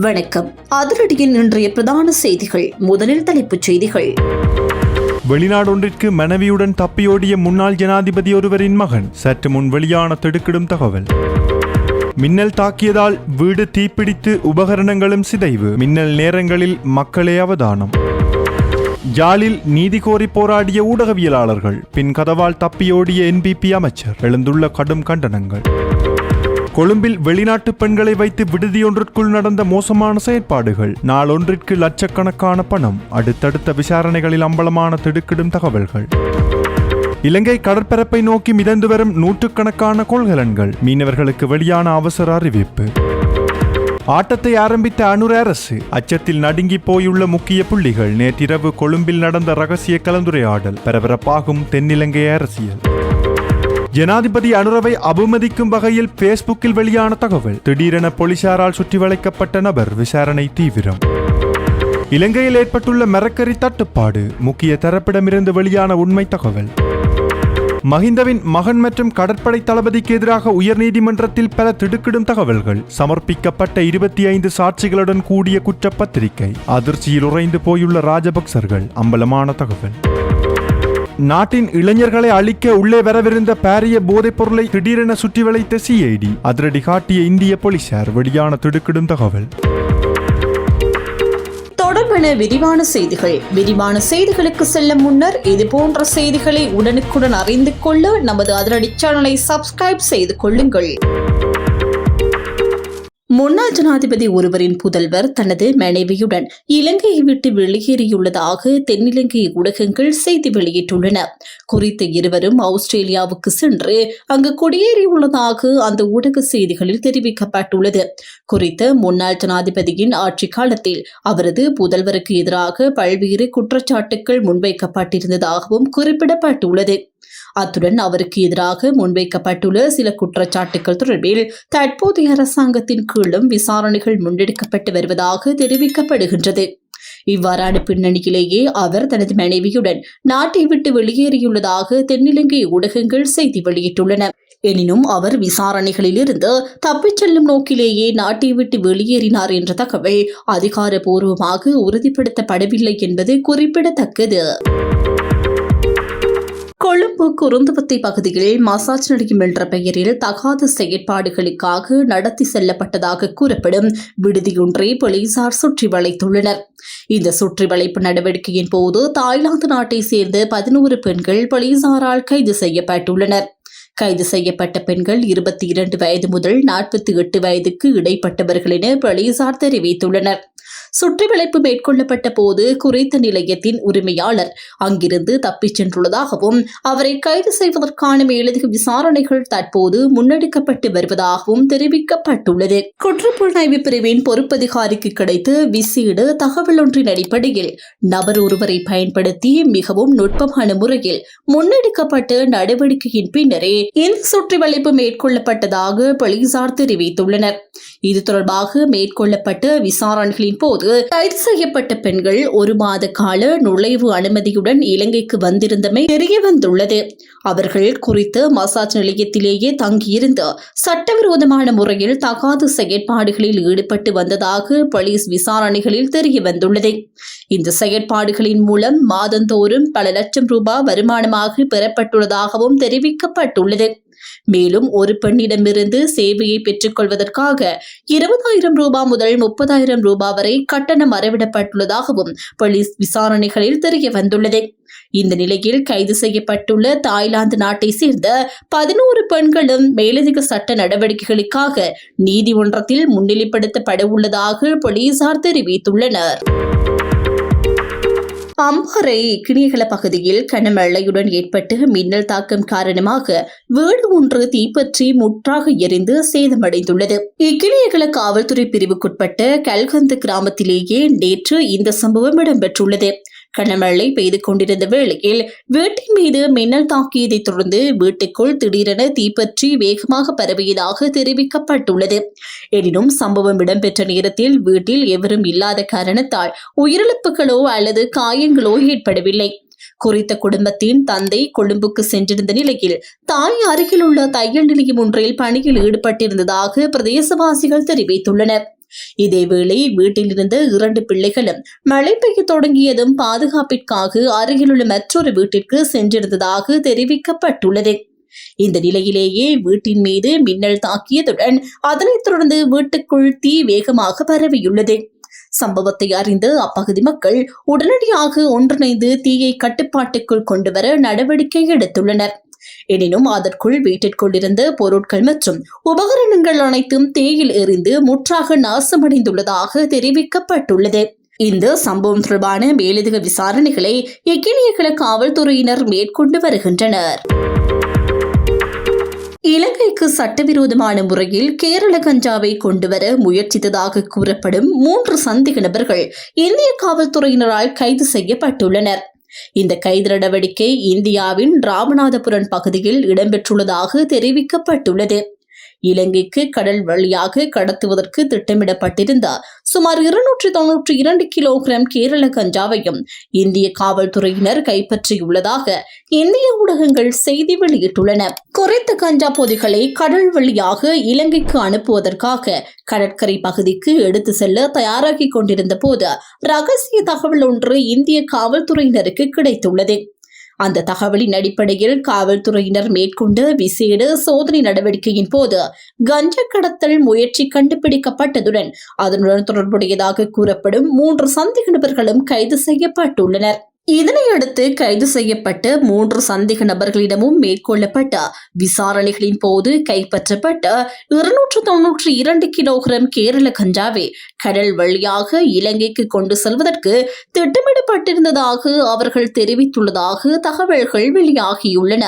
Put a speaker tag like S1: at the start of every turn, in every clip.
S1: வணக்கம். அதிரடியின் இன்றைய பிரதான செய்திகள். முதலில் தலைப்புச் செய்திகள்.
S2: வெளிநாடொன்றிற்கு மனைவியுடன் தப்பியோடிய முன்னாள் ஜனாதிபதி ஒருவரின் மகன். சற்று முன் வெளியான திடுக்கிடும் தகவல். மின்னல் தாக்கியதால் வீடு தீப்பிடித்து உபகரணங்களும் சிதைவு. மின்னல் நேரங்களில் மக்களே அவதானம். ஜாலில் நீதி கோரி போராடிய ஊடகவியலாளர்கள். பின் கதவால் தப்பியோடிய என்பிபி அமைச்சர். எழுந்துள்ள கடும் கண்டனங்கள். கொழும்பில் வெளிநாட்டு பெண்களை வைத்து விடுதியொன்றிற்குள் நடந்த மோசமான செயற்பாடுகள். நாளொன்றிற்கு லட்சக்கணக்கான பணம். அடுத்தடுத்த விசாரணைகளில் அம்பலமான திடுக்கிடும் தகவல்கள். இலங்கை கடற்பரப்பை நோக்கி மிதந்து வரும் நூற்றுக்கணக்கான கொள்கலன்கள். மீனவர்களுக்கு வெளியான அவசர அறிவிப்பு. ஆட்டத்தை ஆரம்பித்த அனுர அரசு. அச்சத்தில் நடுங்கி போயுள்ள முக்கிய புள்ளிகள். நேற்றிரவு கொழும்பில் நடந்த ரகசிய கலந்துரையாடல். பரபரப்பாகும் தென்னிலங்கை அரசியல். ஜனாதிபதி அனுரவை அவமதிக்கும் வகையில் பேஸ்புக்கில் வெளியான தகவல். திடீரென போலீசாரால் சுற்றி வளைக்கப்பட்ட நபர். விசாரணை தீவிரம். இலங்கையில் ஏற்பட்டுள்ள மரக்கறி தட்டுப்பாடு. முக்கிய தரப்பிடமிருந்து வெளியான உண்மை தகவல். மஹிந்தவின் மகன் மற்றும் கடற்படை தளபதிக்கு எதிராக உயர்நீதிமன்றத்தில் பல திடுக்கிடும் தகவல்கள். சமர்ப்பிக்கப்பட்ட 25 சாட்சிகளுடன் கூடிய குற்றப்பத்திரிகை. அதிர்ச்சியில் உறைந்து போயுள்ள ராஜபக்சர்கள். அம்பலமான தகவல். நாட்டின் இளைஞர்களை அழிக்க உள்ளே வரவிருந்த பாரிய போதைப் பொருளை திடீரென சுற்றி வளைத்த சிஐடி. அதிரடி காட்டிய இந்திய போலீசார். வெளியான திடுக்கிடும் தகவல்.
S1: தொடர்பான விரிவான செய்திகள். விரிவான செய்திகளுக்கு செல்லும் முன்னர் இதுபோன்ற செய்திகளை உடனுக்குடன் அறிந்து கொள்ள நமது அதிரடி சேனலை சப்ஸ்கிரைப் செய்து கொள்ளுங்கள். முன்னாள் ஜனாதிபதி ஒருவரின் புதல்வர் தனது மனைவியுடன் இலங்கையை விட்டு வெளியேறியுள்ளதாக தென்னிலங்கை ஊடகங்கள் செய்தி வெளியிட்டுள்ளன. குறித்த இருவரும் ஆஸ்திரேலியாவுக்கு சென்று அங்கு குடியேறியுள்ளதாக அந்த ஊடக செய்திகளில் தெரிவிக்கப்பட்டுள்ளது. குறித்த முன்னாள் ஜனாதிபதியின் ஆட்சி காலத்தில் அவரது புதல்வருக்கு எதிராக பல்வேறு குற்றச்சாட்டுகள் முன்வைக்கப்பட்டிருந்ததாகவும் குறிப்பிடப்பட்டுள்ளது. அத்துடன் அவருக்கு எதிராக முன்வைக்கப்பட்டுள்ள சில குற்றச்சாட்டுகள் தொடர்பில் தற்போதைய அரசாங்கத்தின் கீழும் விசாரணைகள் முன்னெடுக்கப்பட்டு வருவதாக தெரிவிக்கப்படுகின்றது. இவ்வாறான பின்னணியிலேயே அவர் தனது மனைவியுடன் நாட்டை விட்டு வெளியேறியுள்ளதாக தென்னிலங்கை ஊடகங்கள் செய்தி வெளியிட்டுள்ளன. எனினும் அவர் விசாரணைகளில் இருந்து தப்பிச் செல்லும் நோக்கிலேயே நாட்டை விட்டு வெளியேறினார் என்ற தகவல் அதிகாரப்பூர்வமாக உறுதிப்படுத்தப்படவில்லை என்பது குறிப்பிடத்தக்கது. கொழும்பு குருந்துவத்தை பகுதியில் மசாஜ் நிலையம் என்ற பெயரில் தகாத செயற்பாடுகளுக்காக நடத்தி செல்லப்பட்டதாக கூறப்படும் விடுதியொன்றை போலீசார் சுற்றி வளைத்துள்ளனர். இந்த சுற்றி வளைப்பு நடவடிக்கையின் போது தாய்லாந்து நாட்டை சேர்ந்த 11 பெண்கள் போலீசாரால் கைது செய்யப்பட்டுள்ளனர். கைது செய்யப்பட்ட பெண்கள் 22 வயது முதல் 48 வயதுக்கு இடைப்பட்டவர்கள் என போலீசார் தெரிவித்துள்ளனர். சுற்றி வளைப்பு மேற்கொள்ளப்பட்ட போது குறித்த நிலையத்தின் உரிமையாளர் அங்கிருந்து தப்பிச் சென்றுள்ளதாகவும் அவரை கைது செய்வதற்கான மேலதிக விசாரணைகள் தற்போது முன்னெடுக்கப்பட்டு வருவதாகவும் தெரிவிக்கப்பட்டுள்ளது. குற்றப்புலனாய்வு பிரிவின் பொறுப்பதிகாரிக்கு கிடைத்த விசேட தகவல் ஒன்றின் அடிப்படையில் நபர் ஒருவரை பயன்படுத்தி மிகவும் நுட்பமான முறையில் முன்னெடுக்கப்பட்ட நடவடிக்கையின் பின்னரே இந்த சுற்றி வளைப்பு மேற்கொள்ளப்பட்டதாக போலீசார் தெரிவித்துள்ளனர். இது தொடர்பாக மேற்கொள்ளப்பட்ட விசாரணைகளின் போது கைது செய்யப்பட்ட பெண்கள் 1 மாத கால நுழைவு அனுமதியுடன் இலங்கைக்கு வந்திருந்தமை தெரியவந்துள்ளது. அவர்கள் குறித்த மசாஜ் நிலையத்திலேயே தங்கியிருந்து சட்டவிரோதமான முறையில் தகாத செயற்பாடுகளில் ஈடுபட்டு வந்ததாக போலீஸ் விசாரணைகளில் தெரியவந்துள்ளது. இந்த செயற்பாடுகளின் மூலம் மாதந்தோறும் பல லட்சம் ரூபாய் வருமானமாக பெறப்பட்டுள்ளதாகவும் தெரிவிக்கப்பட்டுள்ளது. மேலும் ஒரு பெண்ணிடமிருந்து சேவையை பெற்றுக் கொள்வதற்காக 20,000 ரூபாய் முதல் 30,000 ரூபாய் வரை கட்டணம் அறவிடப்பட்டுள்ளதாகவும் போலீஸ் விசாரணைகளில் தெரிய வந்துள்ளது. இந்த நிலையில் கைது செய்யப்பட்டுள்ள தாய்லாந்து நாட்டை சேர்ந்த 11 பெண்களும் மேலதிக சட்ட நடவடிக்கைகளுக்காக நீதிமன்றத்தில் முன்னிலைப்படுத்தப்பட உள்ளதாக போலீசார் தெரிவித்துள்ளனர். அம்பாறை கிணியகல பகுதியில் கனமழையுடன் ஏற்பட்ட மின்னல் தாக்கம் காரணமாக வீடு ஒன்று தீப்பற்றி முற்றாக எரிந்து சேதமடைந்துள்ளது. இக்கிணியகல காவல்துறை பிரிவுக்குட்பட்ட கல்கந்து கிராமத்திலேயே நேற்று இந்த சம்பவம் இடம்பெற்றுள்ளது. கனமழை பெய்து கொண்டிருந்த வேளையில் வீட்டின் மீது மின்னல் தாக்கியதை தொடர்ந்து வீட்டுக்குள் திடீரென தீப்பற்றி வேகமாக பரவியதாக தெரிவிக்கப்பட்டுள்ளது. எனினும் சம்பவம் இடம்பெற்ற நேரத்தில் வீட்டில் எவரும் இல்லாத காரணத்தால் உயிரிழப்புகளோ அல்லது காயங்களோ ஏற்படவில்லை. குறித்த குடும்பத்தின் தந்தை கொழும்புக்கு சென்றிருந்த நிலையில் தாய் அருகில் உள்ள தையல் நிலையம் ஒன்றில் பணியில் ஈடுபட்டிருந்ததாக பிரதேசவாசிகள் தெரிவித்துள்ளனர். இதேவேளை வீட்டிலிருந்து 2 பிள்ளைகளும் மழை பெய்ய தொடங்கியதும் பாதுகாப்பிற்காக அருகிலுள்ள மற்றொரு வீட்டிற்கு சென்றிருந்ததாக தெரிவிக்கப்பட்டுள்ளது. இந்த நிலையிலேயே வீட்டின் மீது மின்னல் தாக்கியதுடன் அதனைத் தொடர்ந்து வீட்டுக்குள் தீ வேகமாக பரவியுள்ளது. சம்பவத்தை அறிந்து அப்பகுதி மக்கள் உடனடியாக ஒன்றிணைந்து தீயை கட்டுப்பாட்டுக்குள் கொண்டுவர நடவடிக்கை எடுத்துள்ளனர். எனினும் அதற்குள் வீட்டிற்குள் இருந்த பொருட்கள் மற்றும் உபகரணங்கள் அனைத்தும் தீயில் எரிந்து முற்றாக நாசமடைந்துள்ளதாக தெரிவிக்கப்பட்டுள்ளது. இந்த சம்பவம் தொடர்பான மேலதிக விசாரணைகளை எக்கினியகுள காவல்துறையினர் மேற்கொண்டு வருகின்றனர். இலங்கைக்கு சட்டவிரோதமான முறையில் கேரள கஞ்சாவை கொண்டுவர முயற்சித்ததாக கூறப்படும் 3 சந்தேக நபர்கள் இந்திய காவல்துறையினரால் கைது செய்யப்பட்டுள்ளனர். இந்த கைது நடவடிக்கை இந்தியாவின் ராமநாதபுரம் பகுதியில் இடம்பெற்றுள்ளதாக தெரிவிக்கப்பட்டுள்ளது. இலங்கைக்கு கடல் வழியாக கடத்துவதற்கு திட்டமிடப்பட்டிருந்த சுமார் 292 கிலோகிராம் கேரள கஞ்சாவையும் இந்திய காவல்துறையினர் கைப்பற்றியுள்ளதாக இந்திய ஊடகங்கள் செய்தி வெளியிட்டுள்ளன. குறித்த கஞ்சா பொதிகளை கடல் வழியாக இலங்கைக்கு அனுப்புவதற்காக கடற்கரை பகுதிக்கு எடுத்து செல்ல தயாராகி கொண்டிருந்த போது ரகசிய தகவல் ஒன்று இந்திய காவல்துறையினருக்கு கிடைத்துள்ளது. அந்த தகவலின் அடிப்படையில் காவல்துறையினர் மேற்கொண்ட விசேட சோதனை நடவடிக்கையின் போது கஞ்சா கடத்தல் முயற்சி கண்டுபிடிக்கப்பட்டதுடன் அதனுடன் தொடர்புடையதாக கூறப்படும் 3 சந்தேக நபர்களும் கைது செய்யப்பட்டுள்ளனர். இதனையடுத்து கைது செய்யப்பட்ட 3 சந்தேக நபர்களிடமும் மேற்கொள்ளப்பட்ட விசாரணைகளின் போது கைப்பற்றப்பட்ட 292 கிலோகிராம் கேரள கஞ்சாவை கடல் வழியாக இலங்கைக்கு கொண்டு செல்வதற்கு திட்டமிடப்பட்டிருந்ததாக அவர்கள் தெரிவித்துள்ளதாக தகவல்கள் வெளியாகியுள்ளன.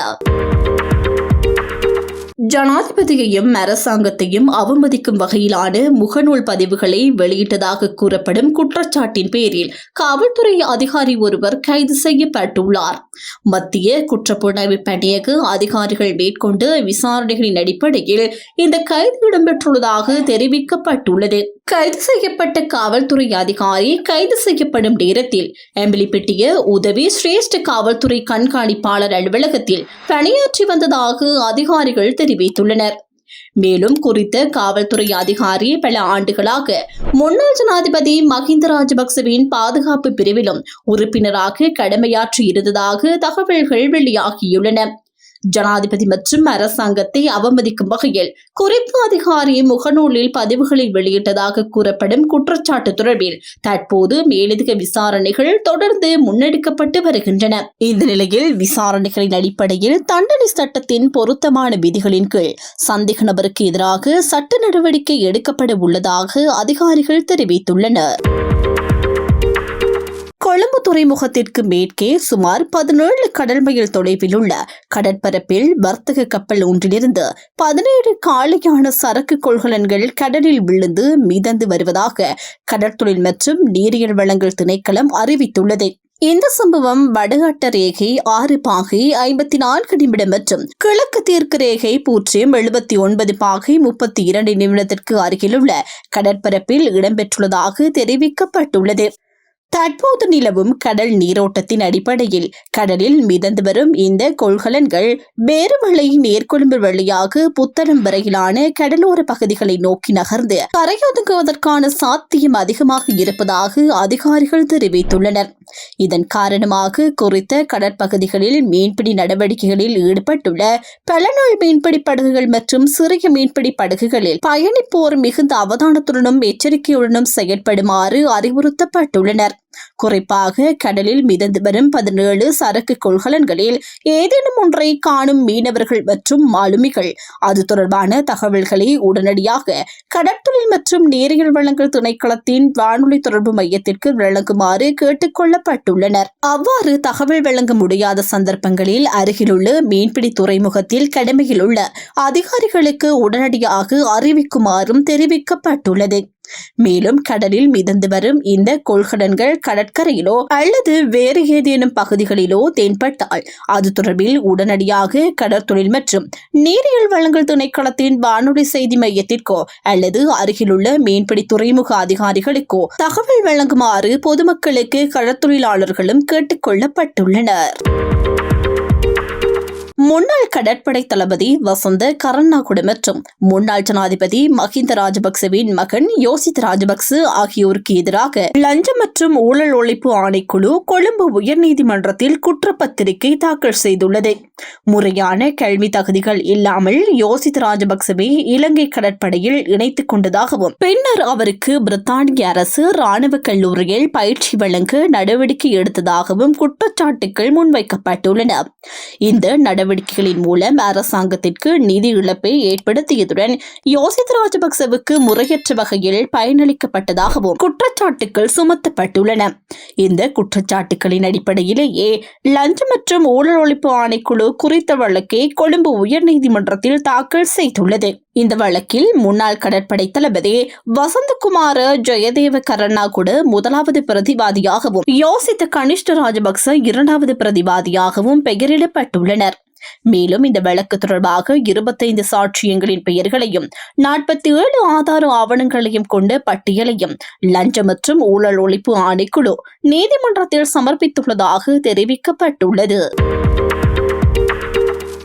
S1: ஜனாதிபதியையும் அரசாங்கத்தையும் அவமதிக்கும் வகையிலான முகநூல் பதிவுகளை வெளியிட்டதாக கூறப்படும் குற்றச்சாட்டின் பேரில் காவல்துறை அதிகாரி ஒருவர் கைது செய்யப்பட்டுள்ளார். மத்திய குற்றப்புலனாய்வு பணியக அதிகாரிகள் மேற்கொண்ட விசாரணைகளின் அடிப்படையில் இந்த கைது இடம்பெற்றுள்ளதாக தெரிவிக்கப்பட்டுள்ளது. கைது செய்யப்பட்ட காவல்துறை அதிகாரி கைது செய்யப்படும் நேரத்தில் எம்பிலிப்பட்டிய உதவி சிரேஷ்ட காவல்துறை கண்காணிப்பாளர் அலுவலகத்தில் பணியாற்றி வந்ததாக அதிகாரிகள் தெரிவித்துள்ளனர். மேலும் குறித்த காவல்துறை அதிகாரி பல ஆண்டுகளாக முன்னாள் ஜனாதிபதி மஹிந்த ராஜபக்சவின் பாதுகாப்பு பிரிவிலும் உறுப்பினராக கடமையாற்றி இருந்ததாக தகவல்கள் வெளியாகியுள்ளன. ஜனாதிபதி மற்றும் அரசாங்கத்தை அவமதிக்கும் வகையில் குறித்த அதிகாரி முகநூலில் பதிவுகளை வெளியிட்டதாக கூறப்படும் குற்றச்சாட்டு தொடர்பில் தற்போது மேலதிக விசாரணைகள் தொடர்ந்து முன்னெடுக்கப்பட்டு வருகின்றன. இந்த நிலையில் விசாரணைகளின் அடிப்படையில் தண்டனை சட்டத்தின் பொருத்தமான விதிகளின் கீழ் சந்தேக நபருக்கு எதிராக சட்ட நடவடிக்கை எடுக்கப்பட உள்ளதாக அதிகாரிகள் தெரிவித்துள்ளனர். கொழும்பு துறைமுகத்திற்கு மேற்கே சுமார் 17 கடல் மைல் தொலைவில் உள்ள கடற்பரப்பில் வர்த்தக கப்பல் ஒன்றிலிருந்து 17 காலியான சரக்கு கொள்கலன்கள் கடலில் விழுந்து மிதந்து வருவதாக கடற்தொழில் மற்றும் நீரியல் வளங்கள் திணைக்களம் அறிவித்துள்ளது. இந்த சம்பவம் வடகட்ட ரேகை 6 பாகை 54 நிமிடம் மற்றும் கிழக்கு தெற்கு ரேகை 079 பாகை 32 நிமிடத்திற்கு அருகிலுள்ள கடற்பரப்பில் இடம்பெற்றுள்ளதாக தெரிவிக்கப்பட்டுள்ளது. தற்போது நிலவும் கடல் நீரோட்டத்தின் அடிப்படையில் கடலில் மிதந்து வரும் இந்த கொள்கலன்கள் பேருவளை நேர்கொழும்பு வழியாக புத்தளம் வரையிலான கடலோர பகுதிகளை நோக்கி நகர்ந்து கரையொதுங்குவதற்கான சாத்தியம் அதிகமாக இருப்பதாக அதிகாரிகள் தெரிவித்துள்ளனர். இதன் காரணமாக குறித்த கடற்பகுதிகளில் மீன்பிடி நடவடிக்கைகளில் ஈடுபட்டுள்ள பல நாள் மீன்பிடி படகுகள் மற்றும் சிறிய மீன்பிடி படகுகளில் பயணிப்போர் மிகுந்த அவதானத்துடனும் எச்சரிக்கையுடனும் செயல்படுமாறு அறிவுறுத்தப்பட்டுள்ளனர். குறிப்பாக கடலில் மிதந்து வரும் 17 சரக்கு கொள்கலன்களில் ஏதேனும் ஒன்றை காணும் மீனவர்கள் மற்றும் மாலுமிகள் அது தொடர்பான தகவல்களை உடனடியாக கடற்தொழில் மற்றும் நீரியல் வளங்கள் திணைக்களத்தின் வானொலி தொடர்பு மையத்திற்கு வழங்குமாறு கேட்டுக் கொள்ளப்பட்டுள்ளனர். அவ்வாறு தகவல் வழங்க முடியாத சந்தர்ப்பங்களில் அருகிலுள்ள மீன்பிடி துறைமுகத்தில் கடமையில் உள்ள அதிகாரிகளுக்கு உடனடியாக அறிவிக்குமாறும் தெரிவிக்கப்பட்டுள்ளது. மேலும் கடலில் மிதந்து வரும் இந்த கொள்கலன்கள் கடற்கரையிலோ அல்லது வேறு ஏதேனும் பகுதிகளிலோ தென்பட்டால் அது தொடர்பில் உடனடியாக கடற்தொழில் மற்றும் நீரியல் வளங்கள் திணைக்களத்தின் வானொலி செய்தி மையத்திற்கோ அல்லது அருகிலுள்ள மீன்பிடி துறைமுக அதிகாரிகளுக்கோ தகவல் வழங்குமாறு பொதுமக்களுக்கு கடற்தொழிலாளர்களும் கேட்டுக் கொள்ளப்பட்டுள்ளனர். முன்னாள் கடற்படை தளபதி வசந்த கரண்ணாகுட மற்றும் முன்னாள் ஜனாதிபதி மஹிந்த ராஜபக்சவின் மகன் யோசித் ராஜபக்ச ஆகியோருக்கு எதிராக லஞ்சம் மற்றும் ஊழல் ஒழிப்பு ஆணைக்குழு கொழும்பு உயர்நீதிமன்றத்தில் குற்றப்பத்திரிகை தாக்கல் செய்துள்ளது. முறையான கல்வி தகுதிகள் இல்லாமல் யோசித் ராஜபக்சவை இலங்கை கடற்படையில் இணைத்துக் கொண்டதாகவும் பின்னர் அவருக்கு பிரித்தானிய அரசு ராணுவ கல்லூரியில் பயிற்சி வழங்க நடவடிக்கை எடுத்ததாகவும் குற்றச்சாட்டுகள் முன்வைக்கப்பட்டுள்ளன. இந்த நடவடிக்கைகளின் மூலம் அரசாங்கத்திற்கு நிதி இழப்பை ஏற்படுத்தியதுடன் யோசித் ராஜபக்சவுக்கு முறையற்ற வகையில் பயனளிக்கப்பட்டதாகவும் குற்றச்சாட்டுகள் சுமத்தப்பட்டுள்ளன. இந்த குற்றச்சாட்டுகளின் அடிப்படையிலேயே லஞ்சம் மற்றும் ஊழல் ஒழிப்பு ஆணைக்குழு குறித்த வழக்கை கொழும்பு உயர்நீதிமன்றத்தில் தாக்கல் செய்துள்ளது. இந்த வழக்கில் முன்னாள் கடற்படை தளபதி வசந்தகுமார ஜெயதேவ கரண்ணாகுட முதலாவது பிரதிவாதியாகவும் யோசித்த கனிஷ்ட ராஜபக்ச இரண்டாவது பிரதிவாதியாகவும் பெயரிடப்பட்டுள்ளனர். மேலும் இந்த வழக்கு தொடர்பாக 25 சாட்சியங்களின் பெயர்களையும் 47 ஆதார ஆவணங்களையும் கொண்ட பட்டியலையும் லஞ்சம் மற்றும் ஊழல் ஒழிப்பு ஆணைக்குழு நீதிமன்றத்தில் சமர்ப்பித்துள்ளதாக தெரிவிக்கப்பட்டுள்ளது.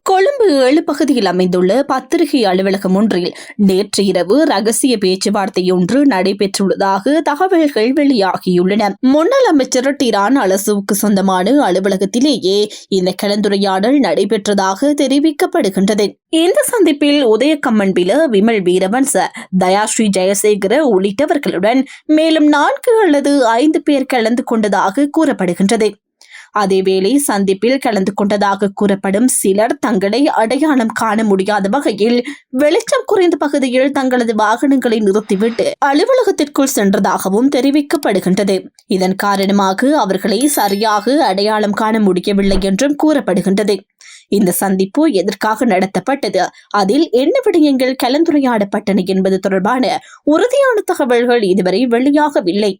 S1: கொழும்பு 7 பகுதியில் அமைந்துள்ள பத்திரிகை அலுவலகம் ஒன்றில் நேற்று இரவு ரகசிய பேச்சுவார்த்தையொன்று நடைபெற்றுள்ளதாக தகவல்கள் வெளியாகியுள்ளன. முன்னாள் அமைச்சர் டிரான் அலசுவுக்கு சொந்தமான அலுவலகத்திலேயே இந்த கலந்துரையாடல் நடைபெற்றதாக தெரிவிக்கப்படுகின்றது. இந்த சந்திப்பில் உதயகம்மன்பில, விமல் வீரவன்ச, தயாஸ்ரீ ஜெயசேகர உள்ளிட்டவர்களுடன் மேலும் 4 அல்லது 5 பேர் கலந்து கொண்டதாக கூறப்படுகின்றது. அதேவேளை சந்திப்பில் கலந்து கொண்டதாக கூறப்படும் சிலர் தங்களை அடையாளம் காண முடியாத வகையில் வெளிச்சம் குறைந்த பகுதியில் தங்களது வாகனங்களை நிறுத்திவிட்டு அலுவலகத்திற்குள் சென்றதாகவும் தெரிவிக்கப்படுகின்றது. இதன் காரணமாக அவர்களை சரியாக அடையாளம் காண முடியவில்லை என்றும் கூறப்படுகின்றது. இந்த சந்திப்பு எதற்காக நடத்தப்பட்டது, அதில் என்ன விடயங்கள் கலந்துரையாடப்பட்டன என்பது தொடர்பான உறுதியான தகவல்கள் இதுவரை வெளியாகவில்லை.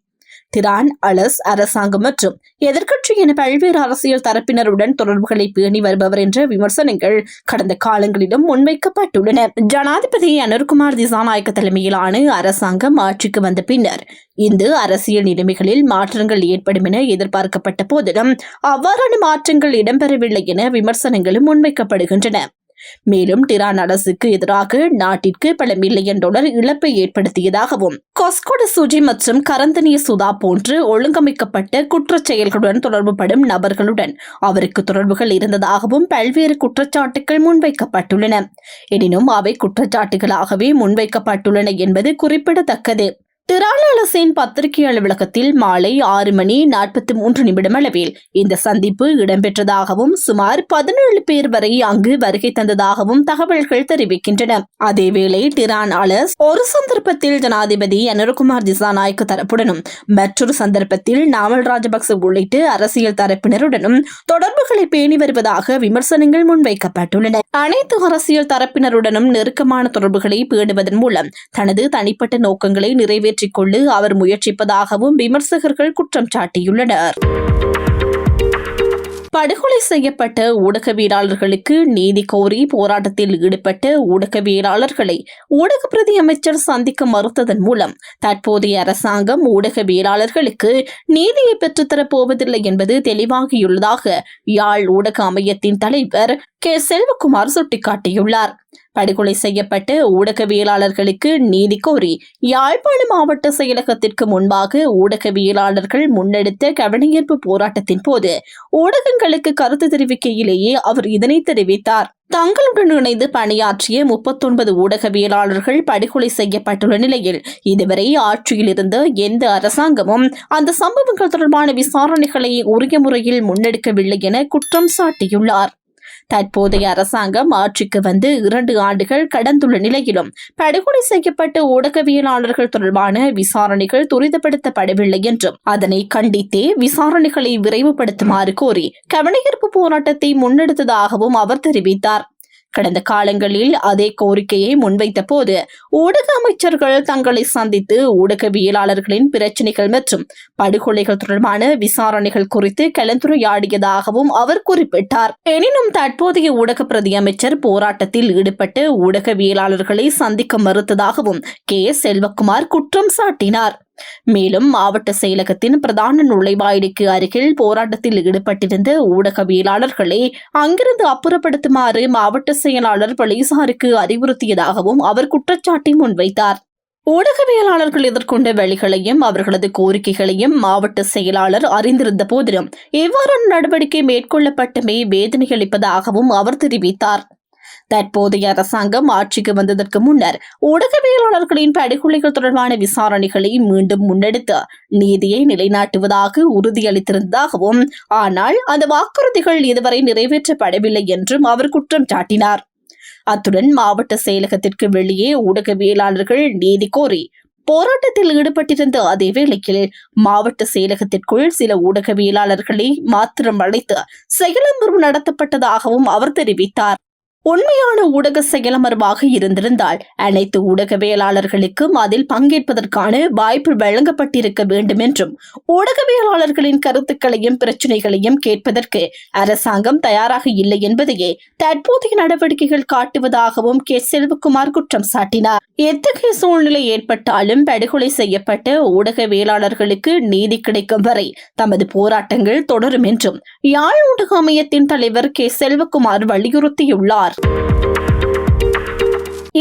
S1: டிரான் அலஸ் அரசாங்கம் மற்றும் எதிர்க்கட்சி என பல்வேறு அரசியல் தரப்பினருடன் தொடர்புகளை பேணி வருபவர் என்ற விமர்சனங்கள் கடந்த காலங்களிலும் முன்வைக்கப்பட்டுள்ளன. ஜனாதிபதி அனுர்குமார் திசாநாயக்க தலைமையிலான அரசாங்கம் ஆட்சிக்கு வந்த பின்னர் இந்த அரசியல் நிலைமைகளில் மாற்றங்கள் ஏற்படும் என எதிர்பார்க்கப்பட்ட போதிலும் அவ்வாறான மாற்றங்கள் இடம்பெறவில்லை என விமர்சனங்களும் முன்வைக்கப்படுகின்றன. மேலும் டிரான் அரசுக்கு எதிராக நாட்டிற்கு பல மில்லியன் டாலர் இழப்பை ஏற்படுத்தியதாகவும் கொஸ்கொட சுஜி மற்றும் கரந்தனிய சுதா போன்று ஒழுங்கமைக்கப்பட்ட குற்றச் செயல்களுடன் தொடர்புபடும் நபர்களுடன் அவருக்கு தொடர்புகள் இருந்ததாகவும் பல்வேறு குற்றச்சாட்டுகள் முன்வைக்கப்பட்டுள்ளன. எனினும் அவை குற்றச்சாட்டுகளாகவே முன்வைக்கப்பட்டுள்ளன என்பது குறிப்பிடத்தக்கது. டிரான் அலசின் பத்திரிகை அலுவலகத்தில் மாலை 6:43 அளவில் இந்த சந்திப்பு இடம்பெற்றதாகவும் சுமார் 17 பேர் வரை அங்கு வருகை தந்ததாகவும் தகவல்கள் தெரிவிக்கின்றன. அதேவேளை டிரான் அலஸ் ஒரு சந்தர்ப்பத்தில் ஜனாதிபதி அனுர்குமார் திசாநாயக்க தரப்புடனும் மற்றொரு சந்தர்ப்பத்தில் நாமல் ராஜபக்ச உள்ளிட்ட அரசியல் தரப்பினருடனும் தொடர்புகளை பேணி வருவதாக விமர்சனங்கள் முன்வைக்கப்பட்டுள்ளன. அனைத்து அரசியல் தரப்பினருடனும் நெருக்கமான தொடர்புகளை பேணுவதன் மூலம் தனது தனிப்பட்ட நோக்கங்களை நிறைவேற்ற கொள்ள அவர் முயற்சிப்பதாகவும் விமர்சகர்கள் குற்றம் சாட்டியுள்ளனர். படுகொலை செய்யப்பட்ட ஊடகவியலாளர்களுக்கு நீதி கோரி போராட்டத்தில் ஈடுபட்ட ஊடகவியலாளர்களை ஊடக பிரதி அமைச்சர் சந்திக்க மறுத்ததன் மூலம் தற்போதைய அரசாங்கம் ஊடகவியலாளர்களுக்கு நீதியை பெற்றுத்தரப் போவதில்லை என்பது தெளிவாகியுள்ளதாக யாழ் ஊடக அமையத்தின் தலைவர் கே செல்வகுமார் சுட்டிக்காட்டியுள்ளார். படுகொலை செய்யப்பட்ட ஊடகவியலாளர்களுக்கு நீதி கோரி யாழ்ப்பாண மாவட்ட செயலகத்திற்கு முன்பாக ஊடகவியலாளர்கள் முன்னெடுத்த கவனஈர்ப்பு போராட்டத்தின் போது ஊடகங்களுக்கு கருத்து தெரிவிக்கையிலேயே அவர் இதனை தெரிவித்தார். தங்களுடன் இணைந்து பணியாற்றிய 39 ஊடகவியலாளர்கள் படுகொலை செய்யப்பட்டுள்ள நிலையில் இதுவரை ஆட்சியில் இருந்த எந்த அரசாங்கமும் அந்த சம்பவங்கள் தொடர்பான விசாரணைகளை உரிய முறையில் முன்னெடுக்கவில்லை என குற்றம் சாட்டியுள்ளார். தற்போதைய அரசாங்கம் ஆட்சிக்கு வந்து 2 ஆண்டுகள் கடந்துள்ள நிலையிலும் படுகொலை செய்யப்பட்ட ஊடகவியலாளர்கள் தொடர்பான விசாரணைகள் துரிதப்படுத்தப்படவில்லை என்றும் அதனை கண்டித்தே விசாரணைகளை விரைவுபடுத்துமாறு கோரி கவனஈர்ப்பு போராட்டத்தை முன்னெடுத்ததாகவும் அவர் தெரிவித்தார். கடந்த காலங்களில் அதே கோரிக்கையை முன்வைத்த போது ஊடக அமைச்சர்கள் தங்களை சந்தித்து ஊடகவியலாளர்களின் பிரச்சினைகள் மற்றும் படுகொலைகள் தொடர்பான விசாரணைகள் குறித்து கலந்துரையாடியதாகவும் அவர் குறிப்பிட்டார். எனினும் தற்போதைய ஊடக பிரதி அமைச்சர் போராட்டத்தில் ஈடுபட்ட ஊடகவியலாளர்களை சந்திக்க மறுத்ததாகவும் கே செல்வகுமார் குற்றம் சாட்டினார். மேலும் மாவட்ட செயலகத்தின் பிரதான நுழைவாயிலுக்கு அருகில் போராட்டத்தில் ஈடுபட்டிருந்த ஊடகவியலாளர்களை அங்கிருந்து அப்புறப்படுத்துமாறு மாவட்ட செயலாளர் போலீசாருக்கு அறிவுறுத்தியதாகவும் அவர் குற்றச்சாட்டை முன்வைத்தார். ஊடகவியலாளர்கள் எதிர்கொண்ட வழிகளையும் அவர்களது கோரிக்கைகளையும் மாவட்ட செயலாளர் அறிந்திருந்த போதிலும் இவ்வாறான நடவடிக்கை மேற்கொள்ளப்பட்டமே வேதனை அளிப்பதாகவும் அவர் தெரிவித்தார். தற்போதைய அரசாங்கம் ஆட்சிக்கு வந்ததற்கு முன்னர் ஊடகவியலாளர்களின் படுகொலைகள் தொடர்பான விசாரணைகளை மீண்டும் முன்னெடுத்து நீதியை நிலைநாட்டுவதாக உறுதியளித்திருந்ததாகவும் ஆனால் அந்த வாக்குறுதிகள் இதுவரை நிறைவேற்றப்படவில்லை என்றும் அவர் குற்றம் சாட்டினார். அத்துடன் மாவட்ட செயலகத்திற்கு வெளியே ஊடகவியலாளர்கள் நீதி கோரி போராட்டத்தில் ஈடுபட்டிருந்த அதே வேளையில் மாவட்ட செயலகத்திற்குள் சில ஊடகவியலாளர்களை மாத்திரம் அழைத்து செயலமர்வு நடத்தப்பட்டதாகவும் அவர் தெரிவித்தார். உண்மையான ஊடக செயலமர்வாக இருந்திருந்தால் அனைத்து ஊடகவியலாளர்களுக்கும் அதில் பங்கேற்பதற்கான வாய்ப்பு வழங்கப்பட்டிருக்க வேண்டும் என்றும் ஊடகவியலாளர்களின் கருத்துக்களையும் பிரச்சினைகளையும் கேட்பதற்கு அரசாங்கம் தயாராக இல்லை என்பதையே தற்போதைய நடவடிக்கைகள் காட்டுவதாகவும் கே. செல்வகுமார் குற்றம் சாட்டினார். எத்தகைய சூழ்நிலை ஏற்பட்டாலும் படுகொலை செய்யப்பட்ட ஊடகவியலாளர்களுக்கு நீதி கிடைக்கும் வரை தமது போராட்டங்கள் தொடரும் என்றும் யாழ் ஊடக அமையத்தின் தலைவர் கே. செல்வகுமார் வலியுறுத்தியுள்ளார்.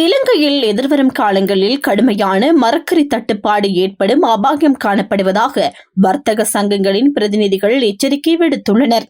S1: இலங்கையில் எதிர்வரும் காலங்களில் கடுமையான மரக்கறி தட்டுப்பாடு ஏற்படும் அபாயம் காணப்படுவதாக வர்த்தக சங்கங்களின் பிரதிநிதிகள் எச்சரிக்கை விடுத்துள்ளனர்.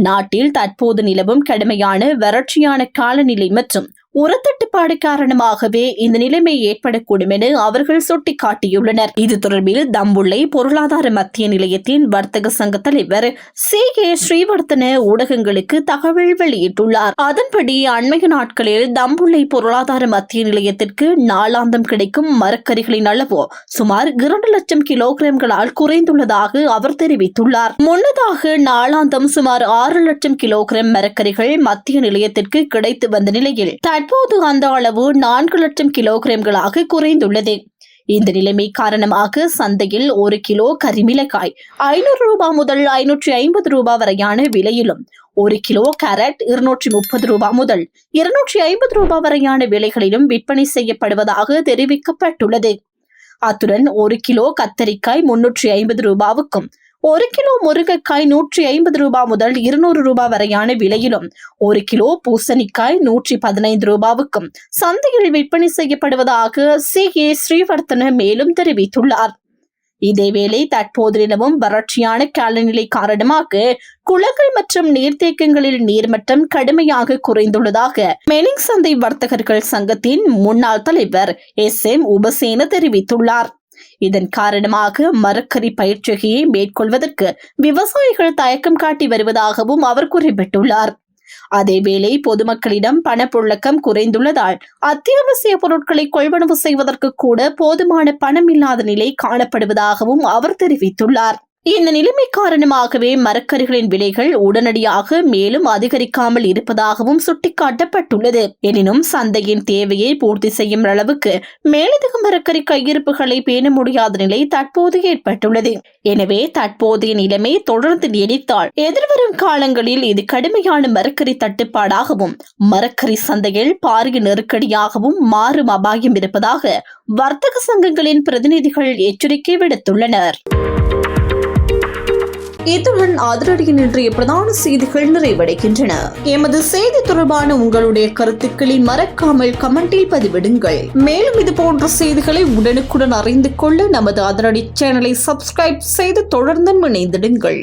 S1: நாட்டில் தற்போது நிலவும் கடுமையான வறட்சியான காலநிலை மற்றும் உரத்தட்டுப்பாடு காரணமாகவே இந்த நிலைமை ஏற்படக்கூடும் என அவர்கள் சுட்டிக்காட்டியுள்ளனர். இது தொடர்பில் தம்புள்ளை பொருளாதார மத்திய நிலையத்தின் வர்த்தக சங்க தலைவர் சி. கே. ஸ்ரீவர்த்தன ஊடகங்களுக்கு தகவல் வெளியிட்டுள்ளார். அதன்படி அண்மைய நாட்களில் தம்புள்ளை பொருளாதார மத்திய நிலையத்திற்கு நாளாந்தம் கிடைக்கும் மரக்கறிகளின் அளவு சுமார் 2 லட்சம் கிலோகிராம்களால் குறைந்துள்ளதாக அவர் தெரிவித்துள்ளார். முன்னதாக நாளாந்தம் சுமார் 6 லட்சம் கிலோகிராம் மரக்கறிகள் மத்திய நிலையத்திற்கு கிடைத்து வந்த நிலையில் தற்போது அந்த அளவு 4 லட்சம் கிலோகிராம்களாக குறைந்துள்ளது. இந்த நிலைமை காரணமாக சந்தையில் 1 கிலோ கரிமிளகாய் 500 ரூபாய் முதல் 550 ரூபாய் வரையான விலையிலும் 1 கிலோ கேரட் 230 ரூபாய் முதல் 250 ரூபாய் வரையான விலைகளிலும் விற்பனை செய்யப்படுவதாக தெரிவிக்கப்பட்டுள்ளது. அத்துடன் 1 கிலோ கத்தரிக்காய் 350 ரூபாவுக்கும் 1 கிலோ முருங்கைக்காய் 150 ரூபாய் முதல் 200 ரூபாய் வரையான விலையிலும் 1 கிலோ பூசணிக்காய் 115 ரூபாவுக்கும் சந்தையில் விற்பனை செய்யப்படுவதாக சி. கே. ஸ்ரீவர்த்தன மேலும் தெரிவித்துள்ளார். இதேவேளை தற்போது நிலவும் வறட்சியான காலநிலை காரணமாக குளங்கள் மற்றும் நீர்த்தேக்கங்களில் நீர்மட்டம் கடுமையாக குறைந்துள்ளதாக மெனிங் சந்தை வர்த்தகர்கள் சங்கத்தின் முன்னாள் தலைவர் SM உபசேன தெரிவித்துள்ளார். இதன் காரணமாக மரக்கறி பயிர்ச்செய்கையை மேற்கொள்வதற்கு விவசாயிகள் தயக்கம் காட்டி வருவதாகவும் அவர் குறிப்பிட்டுள்ளார். அதேவேளை பொதுமக்களிடம் பணப்புழக்கம் குறைந்துள்ளதால் அத்தியாவசிய பொருட்களை கொள்வனவு செய்வதற்கு கூட போதுமான பணம் இல்லாத நிலை காணப்படுவதாகவும் அவர் தெரிவித்துள்ளார். இந்த நிலைமை காரணமாகவே மரக்கறிகளின் விலைகள் உடனடியாக மேலும் அதிகரிக்காமல் இருப்பதாகவும் சுட்டிக்காட்டப்பட்டுள்ளது. எனினும் சந்தையின் தேவையை பூர்த்தி செய்யும் அளவுக்கு மேலதிக மரக்கறி கையிருப்புகளை பேண முடியாத நிலை தற்போது ஏற்பட்டுள்ளது. எனவே தற்போதைய நிலைமை தொடர்ந்து நீடித்தால் எதிர்வரும் காலங்களில் இது கடுமையான மரக்கறி தட்டுப்பாடாகவும் மரக்கறி சந்தையில் பாரிய நெருக்கடியாகவும் மாறும் அபாயம் இருப்பதாக வர்த்தக சங்கங்களின் பிரதிநிதிகள் எச்சரிக்கை விடுத்துள்ளனர். இத்துடன் அதிரடியின் இன்றைய பிரதான செய்திகள் நிறைவடைகின்றன. எமது செய்தி தொடர்பான உங்களுடைய கருத்துக்களை மறக்காமல் கமெண்டில் பதிவிடுங்கள். மேலும் இது போன்ற செய்திகளை உடனுக்குடன் அறிந்து கொள்ள நமது அதிரடி சேனலை சப்ஸ்கிரைப் செய்து தொடர்ந்து இணைந்திடுங்கள்.